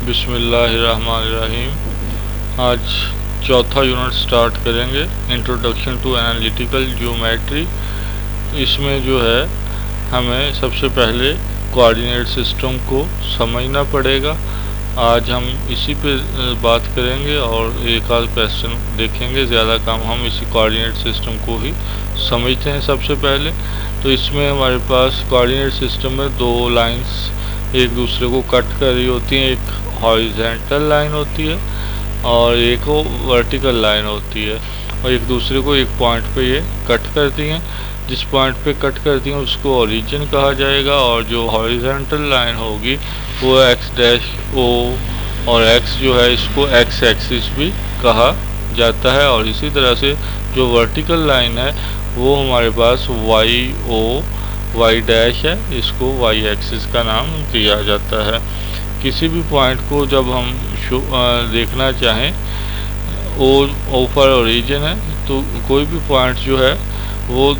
बिस्मिल्लाहिर्रहमानिर्रहीम। आज चौथा यूनिट स्टार्ट करेंगे, इंट्रोडक्शन टू एनालिटिकल ज्योमेट्री। इसमें जो है हमें सबसे पहले कोऑर्डिनेट सिस्टम को समझना पड़ेगा। आज हम इसी पे बात करेंगे और एक आध क्वेश्चन देखेंगे। ज़्यादा काम हम इसी कोऑर्डिनेट सिस्टम को ही समझते हैं सबसे पहले। तो इसमें हमारे पास कोऑर्डिनेट सिस्टम में दो लाइंस एक दूसरे को कट कर रही होती हैं। एक हॉरिजॉन्टल लाइन होती है और एक वर्टिकल लाइन होती है, और एक दूसरे को एक पॉइंट पे ये कट करती हैं। जिस पॉइंट पे कट करती हैं उसको ओरिजिन कहा जाएगा, और जो हॉरिजॉन्टल लाइन होगी वो एक्स डैश ओ, और एक्स जो है इसको एक्स एक्सिस भी कहा जाता है। और इसी तरह से जो वर्टिकल लाइन है वो हमारे पास वाई ओ वाई डैश है, इसको वाई एक्सिस का नाम दिया जाता है। किसी भी पॉइंट को जब हम देखना चाहें, ओ पर ओरिजिन है, तो कोई भी पॉइंट जो है वो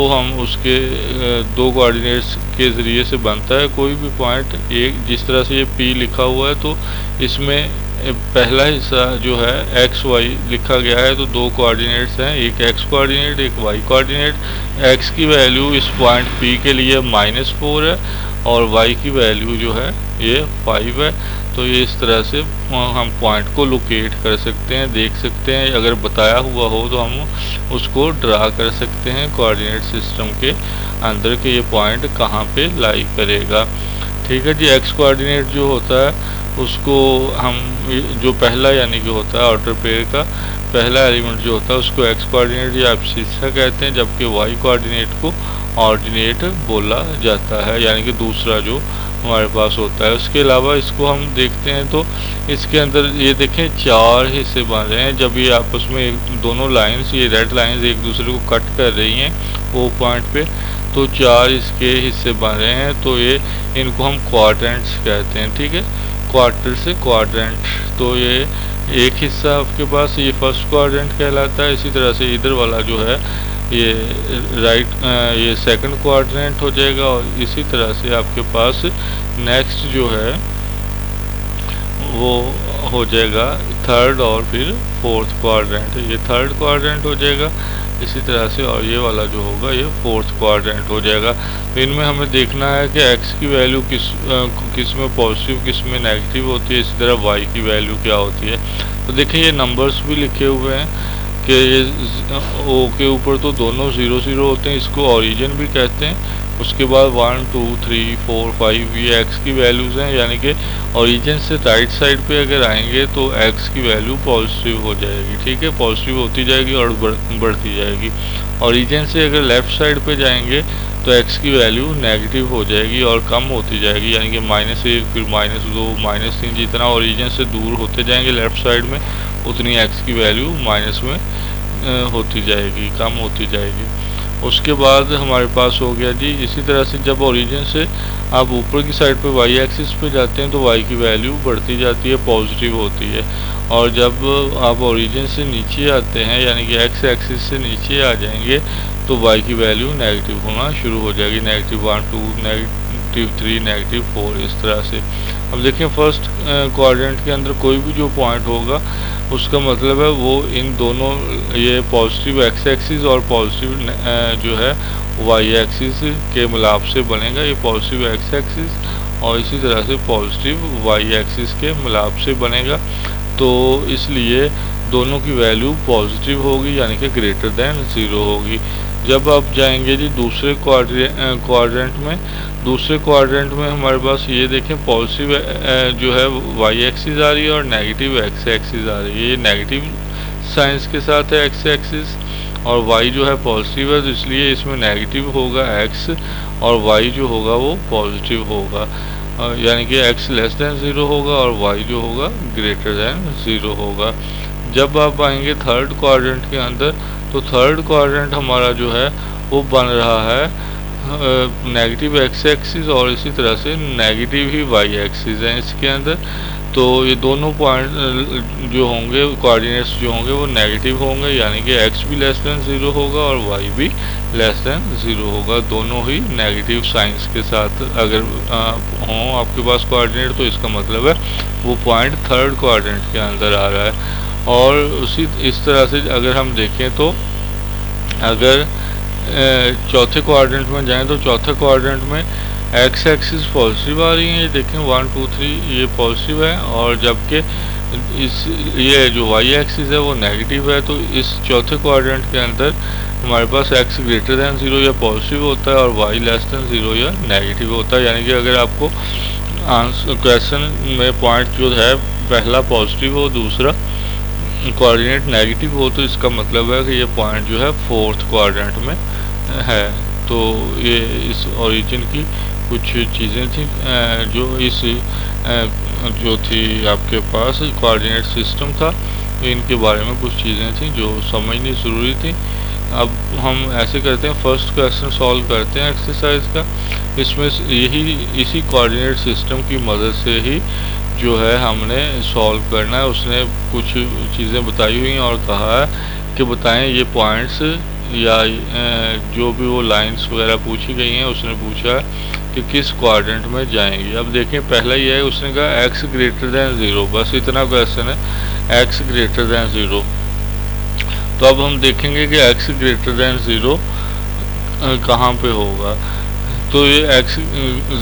हम उसके दो कोऑर्डिनेट्स के ज़रिए से बनता है। कोई भी पॉइंट एक, जिस तरह से ये पी लिखा हुआ है तो इसमें पहला हिस्सा जो है एक्स वाई लिखा गया है, तो दो कोऑर्डिनेट्स हैं, एक एक्स कोऑर्डिनेट एक वाई कोऑर्डिनेट। एक्स की वैल्यू इस पॉइंट पी के लिए -4 है और वाई की वैल्यू जो है ये 5 है। तो ये इस तरह से हम पॉइंट को लोकेट कर सकते हैं, देख सकते हैं। अगर बताया हुआ हो तो हम उसको ड्रा कर सकते हैं कोऑर्डिनेट सिस्टम के अंदर कि ये पॉइंट कहाँ पे लाई करेगा। ठीक है जी। एक्स कोऑर्डिनेट जो होता है उसको हम जो पहला यानी कि होता है आउटर पेयर का पहला एलिमेंट जो होता है उसको एक्स कोऑर्डिनेट या एब्सिस्सा कहते हैं, जबकि वाई कोऑर्डिनेट को ऑर्डिनेट बोला जाता है, यानी कि दूसरा जो हमारे पास होता है। उसके अलावा इसको हम देखते हैं तो इसके अंदर ये देखें 4 हिस्से बन रहे हैं। जब ये आपस में दोनों लाइंस, ये रेड लाइंस एक दूसरे को कट कर रही हैं वो पॉइंट पे, तो 4 इसके हिस्से बन रहे हैं। तो ये इनको हम क्वाड्रेंट्स कहते हैं। ठीक है, क्वार्टर से क्वाड्रेंट। तो ये एक हिस्सा आपके पास ये फर्स्ट क्वाड्रेंट कहलाता है। इसी तरह से इधर वाला जो है ये ये सेकंड क्वाड्रेंट हो जाएगा, और इसी तरह से आपके पास नेक्स्ट जो है वो हो जाएगा थर्ड, और फिर फोर्थ क्वाड्रेंट। ये थर्ड क्वाड्रेंट हो जाएगा इसी तरह से, और ये वाला जो होगा ये फोर्थ क्वाड्रेंट हो जाएगा। तो इनमें हमें देखना है कि एक्स की वैल्यू किस में पॉजिटिव किस में नेगेटिव होती है, इसी तरह वाई की वैल्यू क्या होती है। तो देखिए ये नंबर्स भी लिखे हुए हैं कि ये ओ के ऊपर तो दोनों 0 0 होते हैं, इसको ओरिजिन भी कहते हैं। उसके बाद 1 2 3 4 5 ये एक्स की वैल्यूज़ हैं, यानी कि ओरिजिन से राइट साइड पे अगर आएंगे तो एक्स की वैल्यू पॉजिटिव हो जाएगी। ठीक है, पॉजिटिव होती जाएगी और बढ़ती जाएगी। ओरिजिन से अगर लेफ़्ट साइड पे जाएंगे तो एक्स की वैल्यू नेगेटिव हो जाएगी और कम होती जाएगी, यानी कि -1 फिर -2 -3। जितना ओरिजिन से दूर होते जाएंगे लेफ़्ट साइड में उतनी एक्स की वैल्यू माइनस में होती जाएगी, कम होती जाएगी। उसके बाद हमारे पास हो गया जी, इसी तरह से जब ओरिजिन से आप ऊपर की साइड पे वाई एक्सिस पे जाते हैं तो वाई की वैल्यू बढ़ती जाती है, पॉजिटिव होती है। और जब आप ओरिजिन से नीचे आते हैं यानी कि एक्स एक्सिस से नीचे आ जाएंगे तो वाई की वैल्यू नेगेटिव होना शुरू हो जाएगी, -1 2 -3 -4 इस तरह से। अब देखिए फर्स्ट क्वाड्रेंट के अंदर कोई भी जो पॉइंट होगा उसका मतलब है वो इन दोनों ये पॉजिटिव एक्स एक्सिस और पॉजिटिव जो है वाई एक्सिस के मिलाप से बनेगा। ये पॉजिटिव एक्स एक्सिस और इसी तरह से पॉजिटिव वाई एक्सिस के मिलाप से बनेगा। तो इसलिए दोनों की वैल्यू पॉजिटिव होगी, यानी कि ग्रेटर देन 0 होगी। जब आप जाएंगे जी दूसरे क्वाड्रेंट में, दूसरे क्वाड्रेंट में हमारे पास ये देखें पॉजिटिव जो है वाई एक्सिस आ रही है और नेगेटिव एक्स एक्सिस आ रही है। ये नेगेटिव साइंस के साथ है एक्स एक्सिस, और वाई जो है पॉजिटिव है, तो इसलिए इसमें नेगेटिव होगा एक्स और वाई जो होगा वो पॉजिटिव होगा, यानी कि एक्स लेस देन 0 होगा और वाई जो होगा ग्रेटर देन 0 होगा। जब आप आएंगे थर्ड क्वाड्रेंट के अंदर तो थर्ड क्वाड्रेंट हमारा जो है वो बन रहा है नेगेटिव एक्स एक्सिस और इसी तरह से नेगेटिव ही वाई एक्सिस है इसके अंदर। तो ये दोनों पॉइंट जो होंगे कोऑर्डिनेट्स जो होंगे वो नेगेटिव होंगे, यानी कि एक्स भी लेस देन 0 होगा और वाई भी लेस देन 0 होगा। दोनों ही नेगेटिव साइंस के साथ अगर हों आपके पास कोऑर्डिनेट, तो इसका मतलब है वो पॉइंट थर्ड कोऑर्डिनेट के अंदर आ रहा है। और उसी इस तरह से अगर हम देखें तो अगर चौथे कोऑर्डिनेट में जाएं तो चौथे कोऑर्डिनेट में एक्स एक्सिस पॉजिटिव आ रही है, ये देखें 1 2 3 ये पॉजिटिव है, और जबकि इस ये जो वाई एक्सिस है वो नेगेटिव है। तो इस चौथे कोऑर्डिनेट के अंदर हमारे पास एक्स ग्रेटर दैन 0 या पॉजिटिव होता है और वाई लेस दैन 0 या नेगेटिव होता है। यानी कि अगर आपको आंसर क्वेश्चन में पॉइंट जो है पहला पॉजिटिव हो दूसरा कोऑर्डिनेट नेगेटिव हो, तो इसका मतलब है कि ये पॉइंट जो है फोर्थ कोऑर्डिनेट में है। तो ये इस ओरिजिन की कुछ चीज़ें थी जो इस जो थी आपके पास कोऑर्डिनेट सिस्टम था, तो इनके बारे में कुछ चीज़ें थी जो समझनी ज़रूरी थी। अब हम ऐसे करते हैं, फर्स्ट क्वेश्चन सॉल्व करते हैं एक्सरसाइज का। इसमें इसी कोऑर्डिनेट सिस्टम की मदद से ही जो है हमने सॉल्व करना है। उसने कुछ चीज़ें बताई हुई हैं और कहा है कि बताएं ये पॉइंट्स या जो भी वो लाइंस वगैरह पूछी गई हैं, उसने पूछा कि किस क्वाड्रेंट में जाएंगी। अब देखें पहला ये है, उसने कहा एक्स ग्रेटर दैन 0, बस इतना क्वेश्चन है, एक्स ग्रेटर दैन 0। तो अब हम देखेंगे कि एक्स ग्रेटर दैन 0 कहाँ पे होगा। तो ये एक्स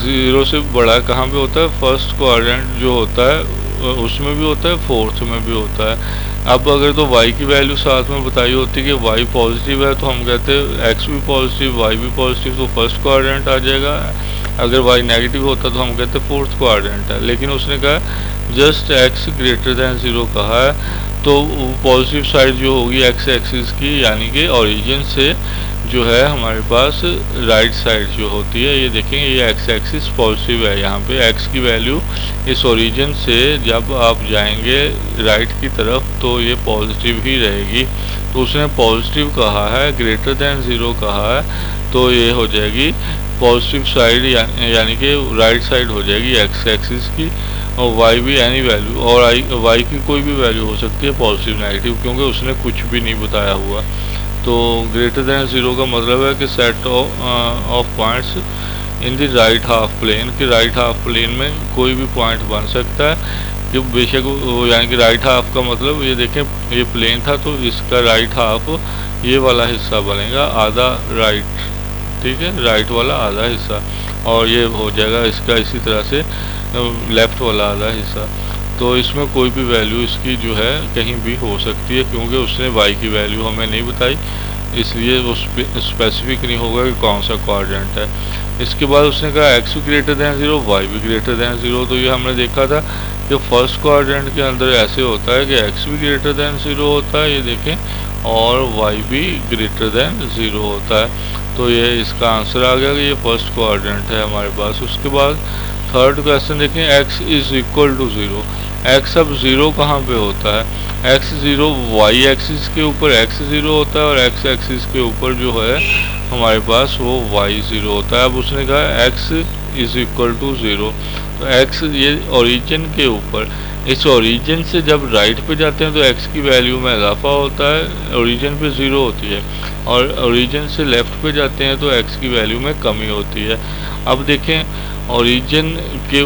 0 से बड़ा कहाँ पे होता है, फर्स्ट क्वाड्रेंट जो होता है उसमें भी होता है, फोर्थ में भी होता है। अब अगर तो y की वैल्यू साथ में बताई होती कि y पॉजिटिव है, तो हम कहते हैं x भी पॉजिटिव y भी पॉजिटिव, तो फर्स्ट क्वाड्रेंट आ जाएगा। अगर y नेगेटिव होता तो हम कहते फोर्थ क्वाड्रेंट है। लेकिन उसने कहा जस्ट x ग्रेटर दैन 0 कहा है, तो पॉजिटिव साइड जो होगी एक्स एक्सिस की, यानी कि ओरिजिन से जो है हमारे पास राइट साइड जो होती है, ये देखेंगे ये एक्स एक्सिस पॉजिटिव है। यहाँ पे x की वैल्यू इस ओरिजिन से जब आप जाएंगे राइट की तरफ तो ये पॉजिटिव ही रहेगी। तो उसने पॉजिटिव कहा है, ग्रेटर दैन 0 कहा है, तो ये हो जाएगी पॉजिटिव साइड, यानी कि राइट साइड हो जाएगी एक्स एक्सिस की। और y भी एनी वैल्यू, और y की कोई भी वैल्यू हो सकती है पॉजिटिव नेगेटिव, क्योंकि उसने कुछ भी नहीं बताया हुआ। तो ग्रेटर दैन 0 का मतलब है कि set of points in the right half plane, कि राइट हाफ प्लेन में कोई भी पॉइंट बन सकता है, कि बेशक यानी कि राइट हाफ का मतलब ये देखें ये प्लेन था, तो इसका राइट हाफ ये वाला हिस्सा बनेगा आधा राइट, ठीक है, राइट वाला आधा हिस्सा, और ये हो जाएगा इसका इसी तरह से लेफ़्ट वाला आधा हिस्सा। तो इसमें कोई भी वैल्यू इसकी जो है कहीं भी हो सकती है, क्योंकि उसने y की वैल्यू हमें नहीं बताई, इसलिए वो स्पेसिफिक नहीं होगा कि कौन सा क्वाड्रेंट है। इसके बाद उसने कहा x ग्रेटर दैन 0 y भी ग्रेटर दैन 0। तो ये हमने देखा था कि फर्स्ट क्वाड्रेंट के अंदर ऐसे होता है कि x भी ग्रेटर दैन 0 होता है, ये देखें, और y भी ग्रेटर दैन 0 होता है। तो ये इसका आंसर आ गया कि ये फर्स्ट क्वाड्रेंट है हमारे पास। उसके बाद थर्ड क्वेश्चन देखें, x is equal to 0। x अब 0 कहाँ पे होता है, x 0 y एक्सिस के ऊपर x 0 होता है, और x एक्सिस के ऊपर जो है हमारे पास वो y 0 होता है। अब उसने कहा x इज इक्वल टू 0, तो x ये ओरिजिन के ऊपर, इस ओरिजिन से जब राइट पे जाते हैं तो x की वैल्यू में इजाफा होता है, ओरिजिन पे 0 होती है, और ओरिजिन से लेफ़्ट पे जाते हैं तो x की वैल्यू में कमी होती है। अब देखें ओरिजिन के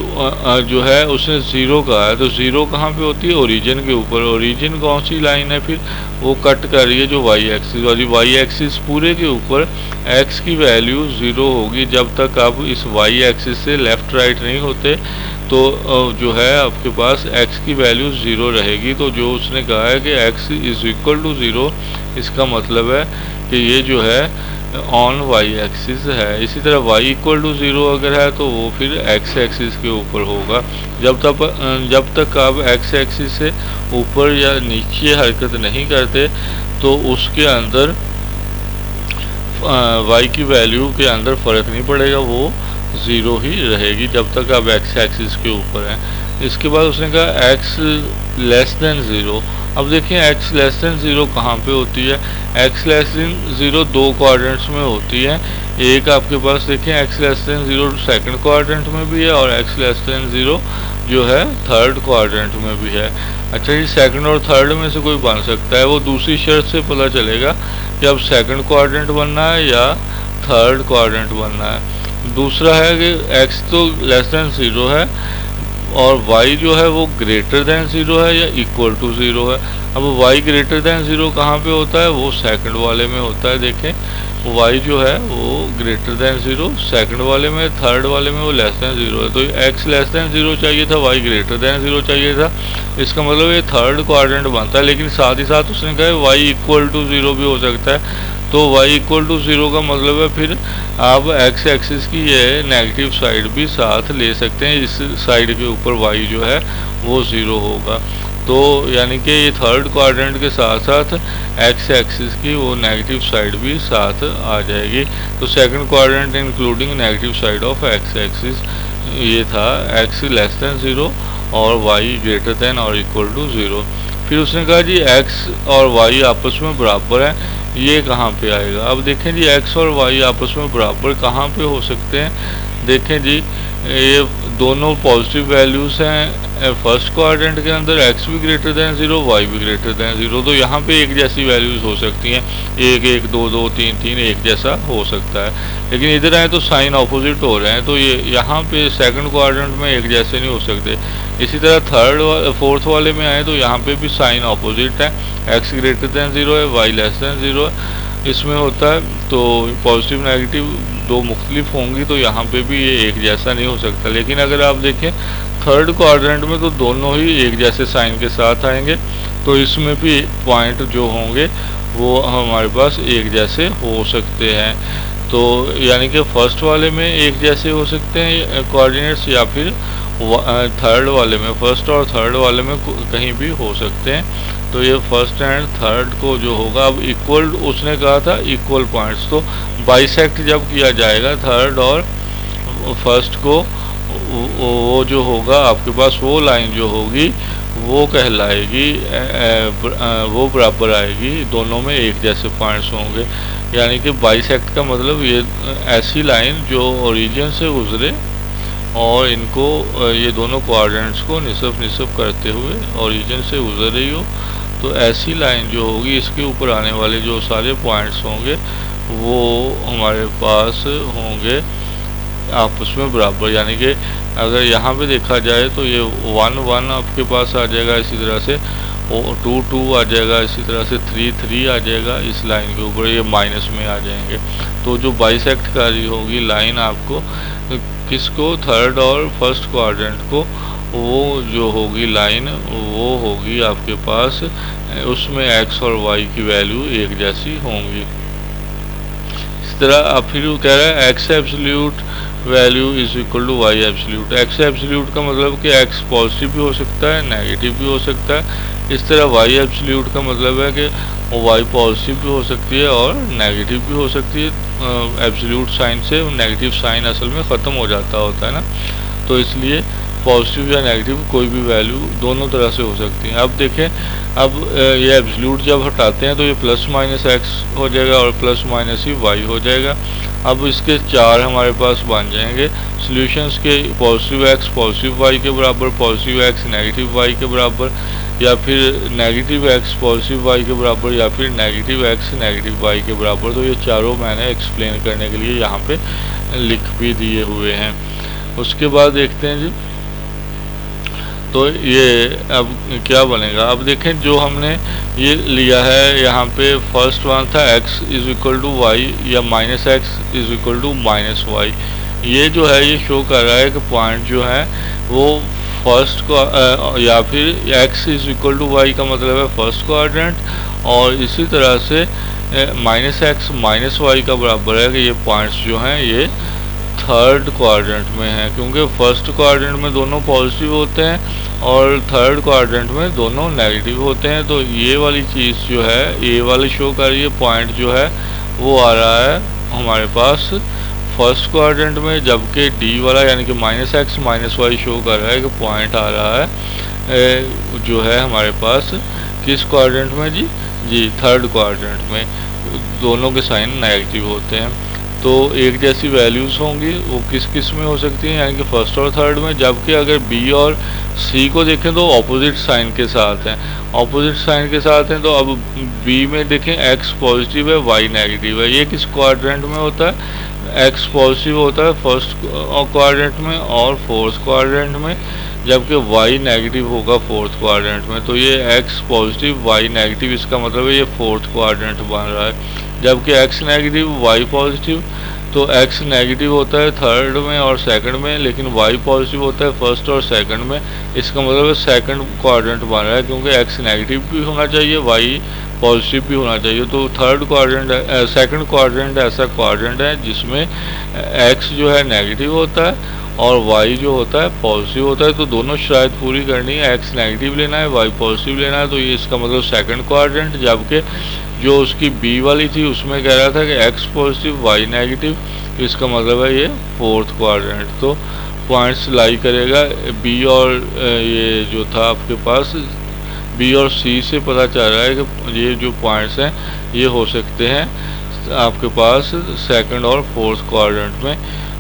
जो है उसने 0 कहा है, तो 0 कहाँ पे होती है, ओरिजिन के ऊपर। ओरिजिन कौन सी लाइन है, फिर वो कट कर रही है जो y एक्सिस, और y एक्सिस पूरे के ऊपर x की वैल्यू 0 होगी जब तक आप इस y एक्सिस से लेफ़्ट राइट नहीं होते, तो जो है आपके पास x की वैल्यू 0 रहेगी। तो जो उसने कहा है कि x इज इक्वल टू 0, इसका मतलब है कि ये जो है ऑन y एक्सिस है। इसी तरह y इक्वल टू 0 अगर है तो वो फिर x एक्सिस के ऊपर होगा। जब तक आप x एक्सिस से ऊपर या नीचे हरकत नहीं करते तो उसके अंदर y की वैल्यू के अंदर फ़र्क नहीं पड़ेगा, वो ज़ीरो ही रहेगी जब तक आप एक्स एक्सिस के ऊपर हैं। इसके बाद उसने कहा एक्स लेस देन ज़ीरो। अब देखिए एक्स लेस देन ज़ीरो कहाँ पे होती है। एक्स लेस देन ज़ीरो दो क्वाड्रेंट्स में होती है। एक आपके पास देखिए x less than zero second quadrant में भी है और एक्स लेस देन ज़ीरो जो है थर्ड क्वाड्रेंट में भी है। अच्छा जी, सेकंड और थर्ड में से कोई बन सकता है, वो दूसरी शर्त से पता चलेगा कि अब सेकंड क्वाड्रेंट बनना है या थर्ड क्वाड्रेंट बनना है। दूसरा है कि एक्स तो लेस देन ज़ीरो है और y जो है वो ग्रेटर देन ज़ीरो है या इक्वल टू ज़ीरो है। अब y ग्रेटर देन ज़ीरो कहाँ पे होता है, वो सेकंड वाले में होता है। देखें y जो है वो ग्रेटर देन ज़ीरो सेकंड वाले में, थर्ड वाले में वो लेस देन ज़ीरो है। तो x लेस देन ज़ीरो चाहिए था, y ग्रेटर देन ज़ीरो चाहिए था। इसका मतलब ये थर्ड क्वाड्रेंट बनता है। लेकिन साथ ही साथ उसने कहा y इक्वल टू ज़ीरो भी हो सकता है। तो y इक्वल टू ज़ीरो का मतलब है फिर आप x एक्सिस की ये नेगेटिव साइड भी साथ ले सकते हैं। इस साइड के ऊपर y जो है वो ज़ीरो होगा। तो यानी कि ये थर्ड क्वाड्रेंट के साथ साथ x एक्सिस की वो नेगेटिव साइड भी साथ आ जाएगी। तो second quadrant including negative side of x axis ये था x लेस देन ज़ीरो और y ग्रेटर देन और इक्वल टू ज़ीरो। फिर उसने कहा जी x और y आपस में बराबर हैं, ये कहाँ पे आएगा। अब देखें जी x और y आपस में बराबर कहाँ पे हो सकते हैं। देखें जी ये दोनों पॉजिटिव वैल्यूज़ हैं फर्स्ट क्वाड्रेंट के अंदर, x भी ग्रेटर दैन ज़ीरो y भी ग्रेटर दैन ज़ीरो। तो यहाँ पे एक जैसी वैल्यूज़ हो सकती हैं, एक एक दो दो तीन तीन एक जैसा हो सकता है। लेकिन इधर आए तो साइन ऑपोजिट हो रहे हैं, तो ये यहाँ पे सेकंड क्वाड्रेंट में एक जैसे नहीं हो सकते। इसी तरह थर्ड फोर्थ वाले में आए तो यहाँ पे भी साइन ऑपोजिट है, x ग्रेटर दैन ज़ीरो है, y लेस दैन ज़ीरो है इसमें होता है। तो पॉजिटिव नेगेटिव दो मुख्तलिफ होंगी, तो यहाँ पे भी ये एक जैसा नहीं हो सकता। लेकिन अगर आप देखें थर्ड क्वाड्रेंट में तो दोनों ही एक जैसे साइन के साथ आएंगे, तो इसमें भी पॉइंट जो होंगे वो हमारे पास एक जैसे हो सकते हैं। तो यानी कि फर्स्ट वाले में एक जैसे हो सकते हैं कोऑर्डिनेट्स, या फिर थर्ड वाले में, फर्स्ट और थर्ड वाले में कहीं भी हो सकते हैं। तो ये फर्स्ट एंड थर्ड को जो होगा, अब इक्वल उसने कहा था इक्वल पॉइंट्स, तो बाइसेक्ट जब किया जाएगा थर्ड और फर्स्ट को, वो जो होगा आपके पास वो लाइन जो होगी वो कहलाएगी वो बराबर आएगी, दोनों में एक जैसे पॉइंट्स होंगे। यानी कि बाइसेक्ट का मतलब ये ऐसी लाइन जो ओरिजिन से गुजरे और इनको ये दोनों क्वाड्रेंट्स को निसफ निसफ करते हुए ओरिजिन से गुजर रही हो, तो ऐसी लाइन जो होगी इसके ऊपर आने वाले जो सारे पॉइंट्स होंगे वो हमारे पास होंगे आपस में बराबर। यानी कि अगर यहाँ पे देखा जाए तो ये 1 1 आपके पास आ जाएगा, इसी तरह से 2 2 आ जाएगा, इसी तरह से 3 3 आ जाएगा इस लाइन के ऊपर, ये माइनस में आ जाएंगे। तो जो बाइसेक्ट कर रही होगी लाइन आपको किसको, थर्ड और फर्स्ट क्वाड्रेंट को, वो जो होगी लाइन वो होगी आपके पास, उसमें x और y की वैल्यू एक जैसी होंगी। इस तरह अब फिर वो कह रहा है x absolute value is equal to y absolute. x absolute का मतलब कि x पॉजिटिव भी हो सकता है, नेगेटिव भी हो सकता है। इस तरह y एब्सोल्यूट का मतलब है कि y पॉजिटिव भी हो सकती है और नेगेटिव भी हो सकती है। एब्सोल्यूट साइन से नेगेटिव साइन असल में ख़त्म हो जाता होता है ना, तो इसलिए पॉजिटिव या नेगेटिव कोई भी वैल्यू दोनों तरह से हो सकती है। अब देखें, अब ये एब्सोल्यूट जब हटाते हैं तो ये प्लस माइनस एक्स हो जाएगा और प्लस माइनस ही वाई हो जाएगा। अब इसके चार हमारे पास बन जाएंगे सॉल्यूशंस के, पॉजिटिव एक्स पॉजिटिव वाई के बराबर, पॉजिटिव एक्स नेगेटिव वाई के बराबर, या फिर नेगेटिव एक्स पॉजिटिव वाई के बराबर, या फिर नेगेटिव एक्स नेगेटिव वाई के बराबर। तो ये चारों मैंने एक्सप्लेन करने के लिए यहाँ पे लिख भी दिए हुए हैं। उसके बाद देखते हैं जी, तो ये अब क्या बनेगा। अब देखें जो हमने ये लिया है यहाँ पे, फर्स्ट वन था x is equal to y या minus x is equal to minus y. ये जो है ये शो कर रहा है कि पॉइंट जो है वो फर्स्ट को या फिर x is equal to y का मतलब है फर्स्ट क्वाड्रेंट, और इसी तरह से माइनस एक्स माइनस वाई का बराबर है कि ये पॉइंट्स जो हैं ये थर्ड क्वाड्रेंट में है, क्योंकि फर्स्ट क्वाड्रेंट में दोनों पॉजिटिव होते हैं और थर्ड क्वाड्रेंट में दोनों नेगेटिव होते हैं। तो ये वाली चीज़ जो है, ये वाली शो कर रही है पॉइंट जो है वो आ रहा है हमारे पास फर्स्ट क्वाड्रेंट में, जबकि डी वाला यानी कि -x -y शो कर रहा है कि पॉइंट आ रहा है जो है हमारे पास किस क्वाड्रेंट में जी थर्ड क्वाड्रेंट में। दोनों के साइन नेगेटिव होते हैं, तो एक जैसी वैल्यूज़ होंगी। वो किस किस में हो सकती हैं, यानी कि फर्स्ट और थर्ड में। जबकि अगर बी और सी को देखें तो ऑपोजिट साइन के साथ हैं, ऑपोजिट साइन के साथ हैं। तो अब बी में देखें x पॉजिटिव है, y नेगेटिव है। ये किस क्वाड्रेंट में होता है, x पॉजिटिव होता है फर्स्ट क्वाड्रेंट में और फोर्थ क्वाड्रेंट में, जबकि y नेगेटिव होगा फोर्थ क्वाड्रेंट में। तो ये x पॉजिटिव y नेगेटिव, इसका मतलब है ये फोर्थ क्वाड्रेंट बन रहा है। जबकि x नेगेटिव y पॉजिटिव, तो x नेगेटिव होता है थर्ड में और सेकंड में, लेकिन y पॉजिटिव होता है फर्स्ट और सेकंड में। इसका मतलब है सेकंड क्वाड्रेंट बन रहा है, क्योंकि x नेगेटिव भी होना चाहिए, y पॉजिटिव भी होना चाहिए। तो थर्ड क्वाड्रेंट सेकंड क्वाड्रेंट ऐसा क्वाड्रेंट है जिसमें x जो है नेगेटिव होता है और y जो होता है पॉजिटिव होता है। तो दोनों शराइत पूरी करनी है, x नेगेटिव लेना है, y पॉजिटिव लेना है। तो ये इसका मतलब सेकंड क्वाड्रेंट। जबकि जो उसकी बी वाली थी उसमें कह रहा था कि x पॉजिटिव y नेगेटिव, इसका मतलब है ये फोर्थ क्वाड्रेंट। तो पॉइंट्स लाई करेगा बी और ये जो था आपके पास बी और सी से पता चल रहा है कि ये जो पॉइंट्स हैं ये हो सकते हैं आपके पास सेकंड और फोर्थ क्वाड्रेंट में,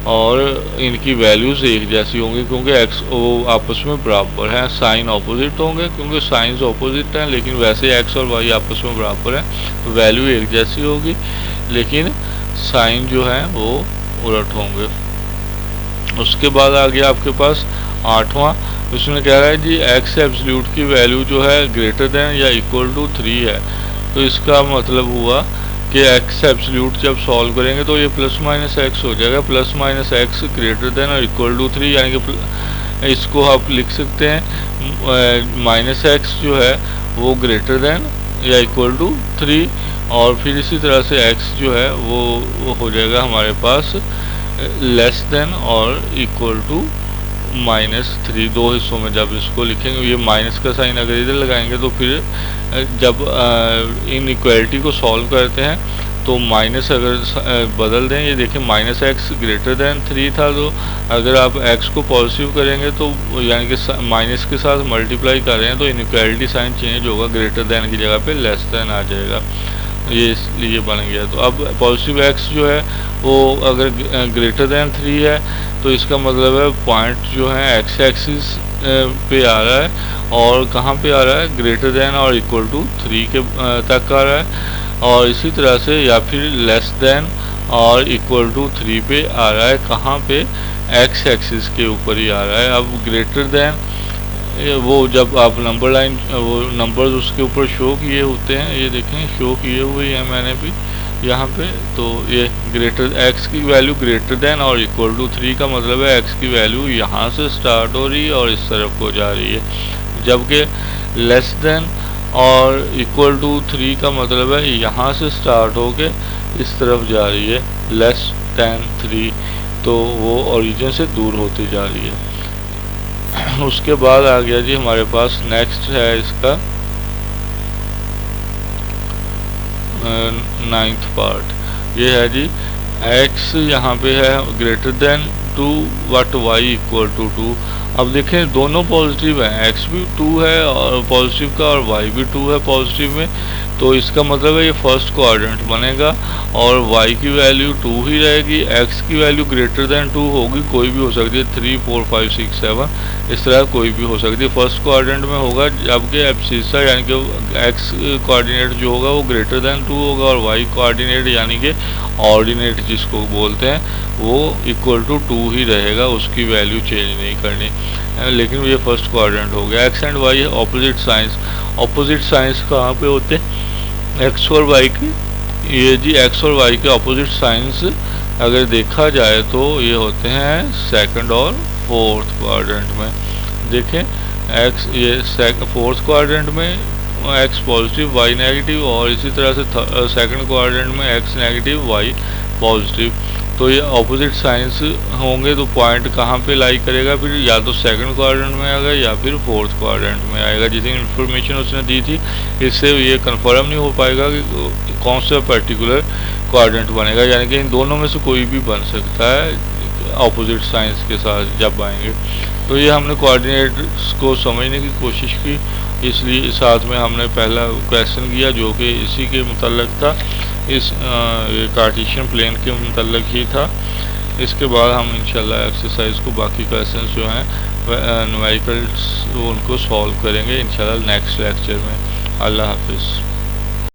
और इनकी वैल्यूज़ एक जैसी होंगी क्योंकि x वो आपस में बराबर हैं। साइन ऑपोजिट होंगे क्योंकि साइंस ऑपोजिट हैं, लेकिन वैसे x और y आपस में बराबर हैं, तो वैल्यू एक जैसी होगी, लेकिन साइन जो है वो उलट होंगे। उसके बाद आ गया आपके पास आठवां, उसमें कह रहा है जी x एब्सोल्यूट की वैल्यू जो है ग्रेटर देन या इक्वल टू 3 है। तो इसका मतलब हुआ कि x एब्सोल्यूट जब सॉल्व करेंगे तो ये प्लस माइनस एक्स हो जाएगा, plus minus x greater than और इक्वल टू 3, यानी कि इसको आप लिख सकते हैं माइनस एक्स जो है वो ग्रेटर देन या इक्वल टू 3, और फिर इसी तरह से x जो है वो हो जाएगा हमारे पास लेस देन और इक्वल टू -3। दो हिस्सों में जब इसको लिखेंगे, ये माइनस का साइन अगर इधर लगाएंगे तो फिर जब इन इक्वलिटी को सॉल्व करते हैं तो माइनस अगर बदल दें, ये देखें माइनस एक्स ग्रेटर देन 3 था, तो अगर आप x को पॉजिटिव करेंगे तो यानी कि माइनस के साथ मल्टीप्लाई कर रहे हैं तो इनइक्वालिटी साइन चेंज होगा, ग्रेटर देन की जगह पे लेस देन आ जाएगा, ये इसलिए बन गया। तो अब पॉजिटिव x जो है वो अगर ग्रेटर देन 3 है तो इसका मतलब है पॉइंट जो है x एक्सिस पे आ रहा है, और कहाँ पे आ रहा है, ग्रेटर देन और इक्वल टू 3 के तक आ रहा है, और इसी तरह से या फिर लेस देन और इक्वल टू 3 पे आ रहा है, कहाँ पे, x एक्सिस के ऊपर ही आ रहा है। अब ग्रेटर देन वो जब आप नंबर लाइन वो नंबर्स उसके ऊपर शो किए होते हैं, ये देखें शो किए हुए हैं मैंने भी यहाँ पे, तो ये ग्रेटर x की वैल्यू ग्रेटर देन और इक्वल टू 3 का मतलब है x की वैल्यू यहाँ से स्टार्ट हो रही है और इस तरफ को जा रही है, जबकि लेस देन और इक्वल टू 3 का मतलब है यहाँ से स्टार्ट होके इस तरफ जा रही है, लेस देन 3, तो वो ओरिजिन से दूर होती जा रही है। उसके बाद आ गया जी हमारे पास नेक्स्ट है इसका 9th पार्ट, ये है जी x यहाँ पे है greater than 2 but y equal to 2। अब देखें दोनों पॉजिटिव हैं, x भी 2 है और पॉजिटिव का, और y भी 2 है पॉजिटिव में, तो इसका मतलब है ये फर्स्ट क्वाड्रेंट बनेगा और y की वैल्यू 2 ही रहेगी, x की वैल्यू ग्रेटर देन 2 होगी, कोई भी हो सकती है 3 4 5 6 7 इस तरह कोई भी हो सकती है, फर्स्ट क्वाड्रेंट में होगा। जबकि एब्सिसा यानी कि x कोऑर्डिनेट जो होगा वो ग्रेटर देन 2 होगा, और y कोऑर्डिनेट यानी कि ऑर्डिनेट जिसको बोलते हैं वो इक्वल टू 2 ही रहेगा, उसकी वैल्यू चेंज नहीं करनी, लेकिन ये फर्स्ट क्वाड्रेंट हो गया। x and y opposite science, opposite science कहाँ पे होते हैं, x और y की, ये जी x और y के ऑपोजिट साइंस अगर देखा जाए तो ये होते हैं सेकंड और फोर्थ क्वाड्रेंट में। देखें x ये फोर्थ क्वाड्रेंट में x पॉजिटिव y नेगेटिव, और इसी तरह से सेकंड क्वाड्रेंट में x नेगेटिव y पॉजिटिव। तो ये ऑपोजिट साइंस होंगे तो पॉइंट कहाँ पे लाई करेगा, फिर या तो सेकंड क्वाड्रेंट में आएगा या फिर फोर्थ क्वाड्रेंट में आएगा। जितनी इन्फॉर्मेशन उसने दी थी इससे ये कंफर्म नहीं हो पाएगा कि कौन सा पर्टिकुलर क्वाड्रेंट बनेगा, यानी कि इन दोनों में से कोई भी बन सकता है ऑपोजिट साइंस के साथ जब आएंगे। तो ये हमने कोऑर्डिनेट्स को समझने की कोशिश की, इसलिए साथ में हमने पहला क्वेश्चन किया जो कि इसी के मुतल्लिक था, इस कार्टेशियन प्लेन के मुतल्लिक ही था। इसके बाद हम इंशाल्लाह एक्सरसाइज को बाकी क्वेश्चन जो हैं न्यूमेरिकल्स उनको सॉल्व करेंगे इंशाल्लाह नेक्स्ट लेक्चर में। अल्लाह हाफिज़।